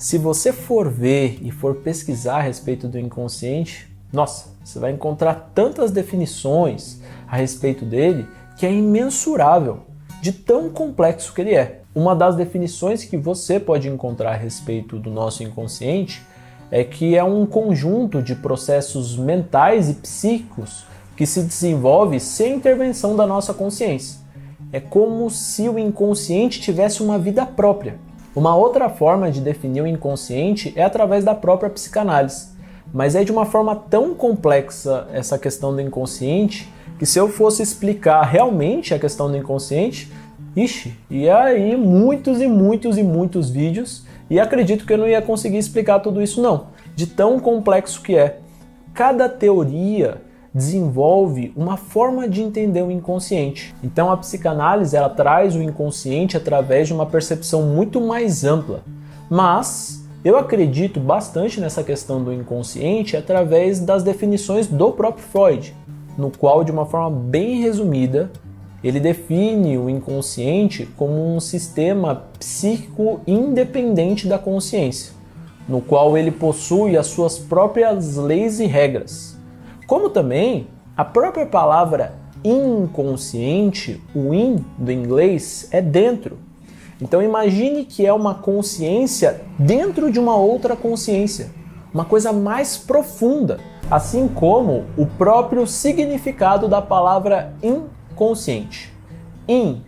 Se você for ver e for pesquisar a respeito do inconsciente, nossa, você vai encontrar tantas definições a respeito dele que é imensurável, de tão complexo que ele é. Uma das definições que você pode encontrar a respeito do nosso inconsciente é que é um conjunto de processos mentais e psíquicos que se desenvolve sem intervenção da nossa consciência. É como se o inconsciente tivesse uma vida própria. Uma outra forma de definir o inconsciente é através da própria psicanálise, mas é de uma forma tão complexa essa questão do inconsciente que se eu fosse explicar realmente a questão do inconsciente, ia aí muitos vídeos e acredito que eu não ia conseguir explicar tudo isso não, de tão complexo que é. Cada teoria desenvolve uma forma de entender o inconsciente. Então a psicanálise ela traz o inconsciente através de uma percepção muito mais ampla. Mas eu acredito bastante nessa questão do inconsciente através das definições do próprio Freud, no qual, de uma forma bem resumida, ele define o inconsciente como um sistema psíquico independente da consciência, no qual ele possui as suas próprias leis e regras. Como também a própria palavra inconsciente, o in do inglês, é dentro. Então imagine que é uma consciência dentro de uma outra consciência, uma coisa mais profunda, assim como o próprio significado da palavra inconsciente. In,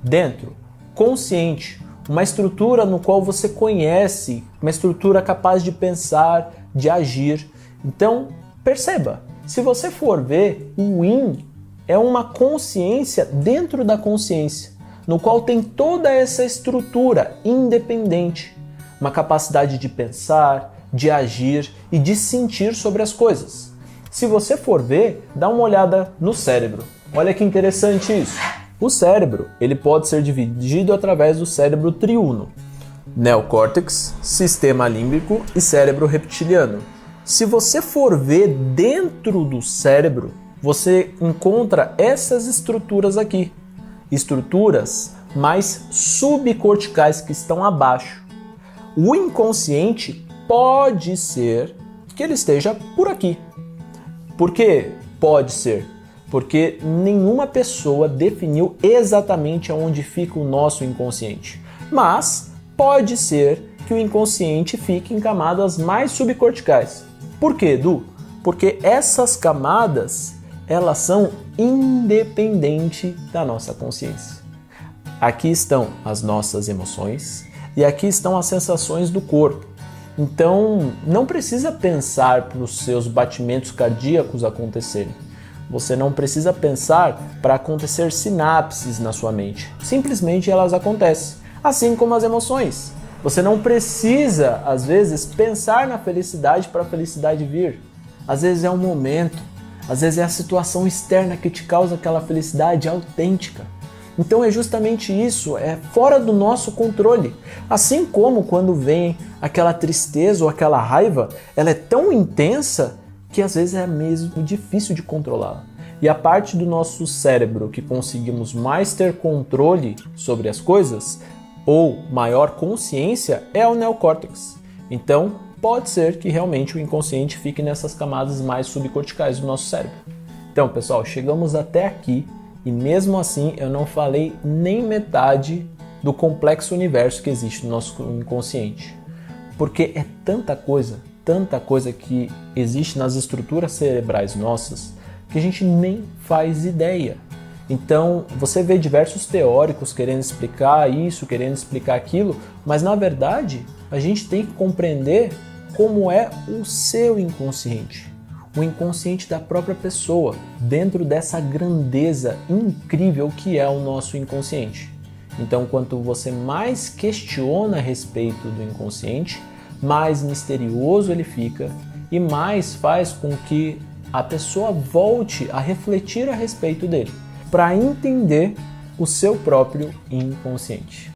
dentro, consciente, uma estrutura no qual você conhece, uma estrutura capaz de pensar, de agir. Então, perceba, se você for ver, o in é uma consciência dentro da consciência, no qual tem toda essa estrutura independente, uma capacidade de pensar, de agir e de sentir sobre as coisas. Se você for ver, dá uma olhada no cérebro. Olha que interessante isso. O cérebro, ele pode ser dividido através do cérebro triuno, neocórtex, sistema límbico e cérebro reptiliano. Se você for ver dentro do cérebro, você encontra essas estruturas aqui, estruturas mais subcorticais que estão abaixo. O inconsciente pode ser que ele esteja por aqui. Por que pode ser? Porque nenhuma pessoa definiu exatamente onde fica o nosso inconsciente. Mas pode ser que o inconsciente fique em camadas mais subcorticais. Por quê, Edu? Porque essas camadas, elas são independentes da nossa consciência. Aqui estão as nossas emoções e aqui estão as sensações do corpo. Então, não precisa pensar para os seus batimentos cardíacos acontecerem. Você não precisa pensar para acontecer sinapses na sua mente. Simplesmente elas acontecem, assim como as emoções. Você não precisa, às vezes, pensar na felicidade para a felicidade vir. Às vezes é um momento, às vezes é a situação externa que te causa aquela felicidade autêntica. Então é justamente isso, é fora do nosso controle. Assim como quando vem aquela tristeza ou aquela raiva, ela é tão intensa que às vezes é mesmo difícil de controlá-la. E a parte do nosso cérebro que conseguimos mais ter controle sobre as coisas, ou maior consciência, é o neocórtex. Então, pode ser que realmente o inconsciente fique nessas camadas mais subcorticais do nosso cérebro. Então, pessoal, chegamos até aqui e mesmo assim eu não falei nem metade do complexo universo que existe no nosso inconsciente. Porque é tanta coisa que existe nas estruturas cerebrais nossas que a gente nem faz ideia. Então, você vê diversos teóricos querendo explicar isso, querendo explicar aquilo, mas na verdade, a gente tem que compreender como é o seu inconsciente. O inconsciente da própria pessoa, dentro dessa grandeza incrível que é o nosso inconsciente. Então, quanto você mais questiona a respeito do inconsciente, mais misterioso ele fica e mais faz com que a pessoa volte a refletir a respeito dele, para entender o seu próprio inconsciente.